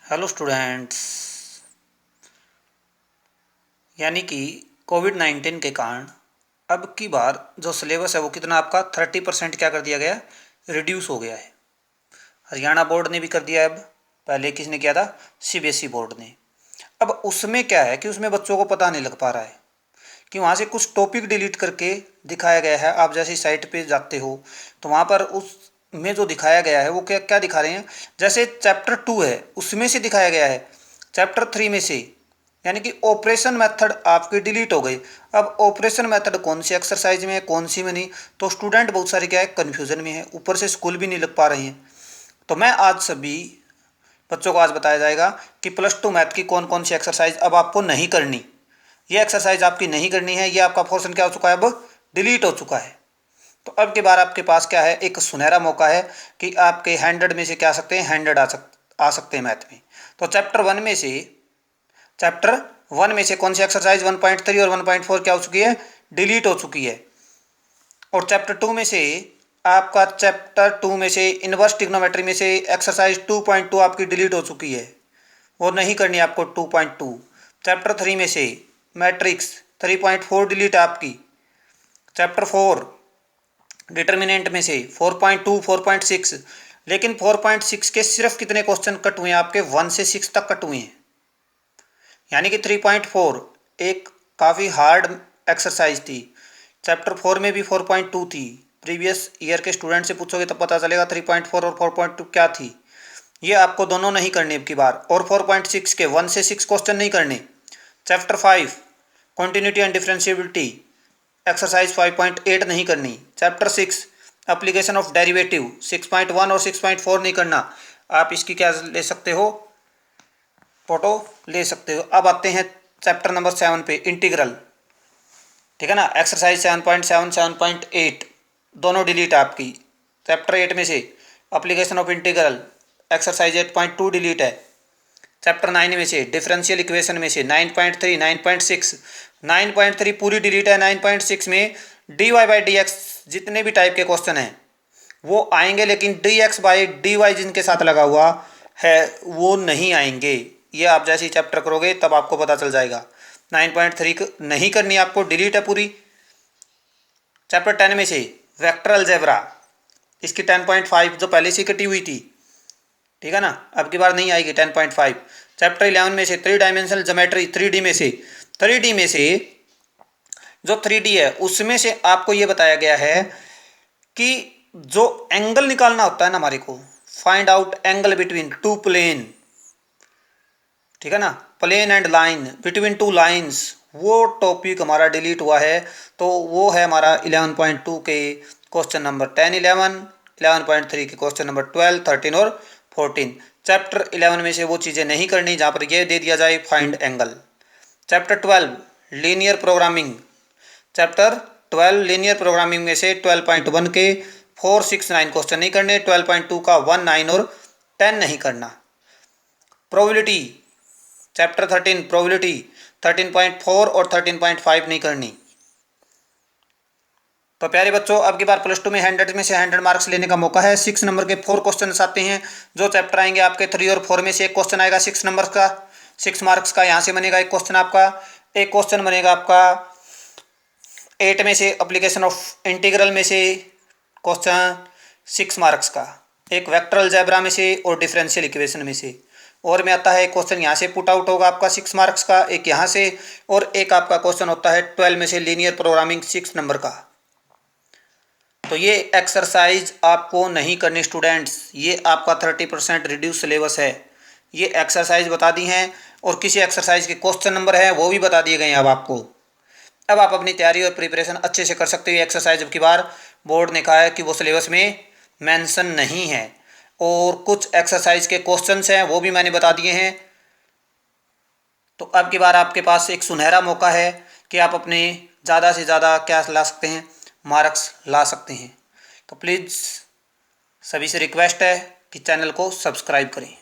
Hello students. यानी कि कोविड-19 के कारण अब की बार जो सिलेबस है वो कितना आपका 30% क्या कर दिया गया, रिड्यूस हो गया है। हरियाणा बोर्ड ने भी कर दिया है। अब पहले किसने किया था, सीबीएसई बोर्ड ने। अब उसमें क्या है कि उसमें बच्चों को पता नहीं लग पा रहा है कि वहाँ से कुछ टॉपिक डिलीट करके दिखाया गया है। आप जैसे साइट पे जाते हो तो वहाँ पर उस में जो दिखाया गया है वो क्या क्या दिखा रहे हैं। जैसे चैप्टर 2 है उसमें से दिखाया गया है चैप्टर 3 में से, यानी कि ऑपरेशन मेथड आपकी डिलीट हो गई। अब ऑपरेशन मेथड कौन सी एक्सरसाइज में है कौन सी में नहीं, तो स्टूडेंट बहुत सारे क्या है कन्फ्यूजन में है, ऊपर से स्कूल भी नहीं लग पा रहे हैं। तो मैं आज सभी बच्चों को आज बताया जाएगा कि +2 मैथ की कौन कौन सी एक्सरसाइज अब आपको नहीं करनी। ये एक्सरसाइज आपकी नहीं करनी है, ये आपका पोर्शन क्या हो चुका है, अब डिलीट हो चुका है। तो अब की बार आपके पास क्या है, एक सुनहरा मौका है कि आपके 100 में से क्या आ सकते हैं, 100 आ सकते हैं मैथ में। तो चैप्टर 1 में से कौन सी एक्सरसाइज 1.3 और 1.4 क्या हो चुकी है, डिलीट हो चुकी है। और चैप्टर 2 में से आपका चैप्टर 2 में से इनवर्स ट्रिग्नोमेट्री में से एक्सरसाइज 2.2 आपकी डिलीट हो चुकी है, वो नहीं करनी आपको 2.2। चैप्टर 3 में से मैट्रिक्स 3.4 डिलीट है आपकी। चैप्टर 4 डिटर्मिनेंट में से 4.2 4.6, लेकिन 4.6 के सिर्फ कितने क्वेश्चन कट हुए हैं आपके, 1 से 6 तक कट हुए हैं। यानी कि 3.4 एक काफ़ी हार्ड एक्सरसाइज थी। चैप्टर 4 में भी 4.2 थी। प्रीवियस ईयर के स्टूडेंट से पूछोगे तब पता चलेगा 3.4 और 4.2 क्या थी। ये आपको दोनों नहीं करने अब की बार। और 4.6 के 1 से 6 क्वेश्चन नहीं करने। Chapter 5 continuity and differentiability exercise 5.8 नहीं करनी। चैप्टर 6 एप्लीकेशन ऑफ डेरिवेटिव 6.1 और 6.4 नहीं करना। आप इसकी क्या ले सकते हो, फोटो ले सकते हो। अब आते हैं चैप्टर नंबर 7 पे, इंटीग्रल। ठीक है ना, एक्सरसाइज 7.7 7.8 दोनों डिलीट आपकी। चैप्टर 8 में से application of integral exercise 8.2 delete है। चैप्टर 9 में से डिफरेंशियल इक्वेशन में से 9.3 9.6 9.3 पूरी डिलीट है। 9.6 में dy बाई डी एक्स जितने भी टाइप के क्वेश्चन हैं वो आएंगे, लेकिन dx बाई dy जिनके साथ लगा हुआ है वो नहीं आएंगे। ये आप जैसे ही चैप्टर करोगे तब आपको पता चल जाएगा। 9.3 नहीं करनी आपको, डिलीट है पूरी। चैप्टर 10 में से वेक्टर अलजेब्रा, इसकी 10.5 जो पहले से कटी हुई थी, ठीक है ना, अब की बार नहीं आएगी 10.5। चैप्टर 11 में से 3 डायमेंशनल ज्योमेट्री 3D में से, 3D में से जो 3D है उसमें से आपको ये बताया गया है कि जो एंगल निकालना होता है ना हमारे को, find out angle between two plane, ठीक है ना, plane and line between two lines, वो टॉपिक हमारा डिलीट हुआ है। तो वो है हमारा 11.2 के क्वेश्चन नंबर 10 11, 11.3 के क्वेश्चन नंबर 12 13 और 14। चैप्टर 11 में से वो चीज़ें नहीं करनी जहाँ पर ये दे दिया जाए find angle. Chapter 12 linear programming, chapter 12 linear programming में से 12.1 के 4 6 9 क्वेश्चन नहीं करने। 12.2 का 1 9 और 10 नहीं करना। प्रोबेबिलिटी चैप्टर 13 प्रोबेबिलिटी 13.4 और 13.5 नहीं करनी। तो प्यारे बच्चों, अब की बार +2 में 100 में से 100 मार्क्स लेने का मौका है। 6 नंबर के 4 क्वेश्चन आते हैं। जो चैप्टर आएंगे आपके 3 और 4 में से एक क्वेश्चन आएगा 6 नंबर का, 6 मार्क्स का। यहाँ से बनेगा एक क्वेश्चन आपका, एक क्वेश्चन बनेगा आपका 8 में से एप्लीकेशन ऑफ इंटीग्रल में से क्वेश्चन 6 मार्क्स का, एक वेक्टर अलजेब्रा में से और डिफरेंशियल इक्वेशन में से। और में आता है क्वेश्चन यहाँ से पुट आउट होगा आपका 6 मार्क्स का, एक यहाँ से, और एक आपका क्वेश्चन होता है 12 में से लीनियर प्रोग्रामिंग 6 नंबर का। तो ये एक्सरसाइज आपको नहीं करनी स्टूडेंट्स, ये आपका 30% रिड्यूस सिलेबस है। ये एक्सरसाइज बता दी हैं और किसी एक्सरसाइज के क्वेश्चन नंबर हैं वो भी बता दिए गए हैं अब आपको। अब आप अपनी तैयारी और प्रिपरेशन अच्छे से कर सकते हो। एक्सरसाइज अब की बार बोर्ड ने कहा है कि वो सिलेबस में मेंशन नहीं है, और कुछ एक्सरसाइज के क्वेश्चंस हैं वो भी मैंने बता दिए हैं। तो अब की बार आपके पास एक सुनहरा मौका है कि आप अपने ज़्यादा से ज़्यादा क्या ला सकते हैं, मार्क्स ला सकते हैं। तो प्लीज़ सभी से रिक्वेस्ट है कि चैनल को सब्सक्राइब करें।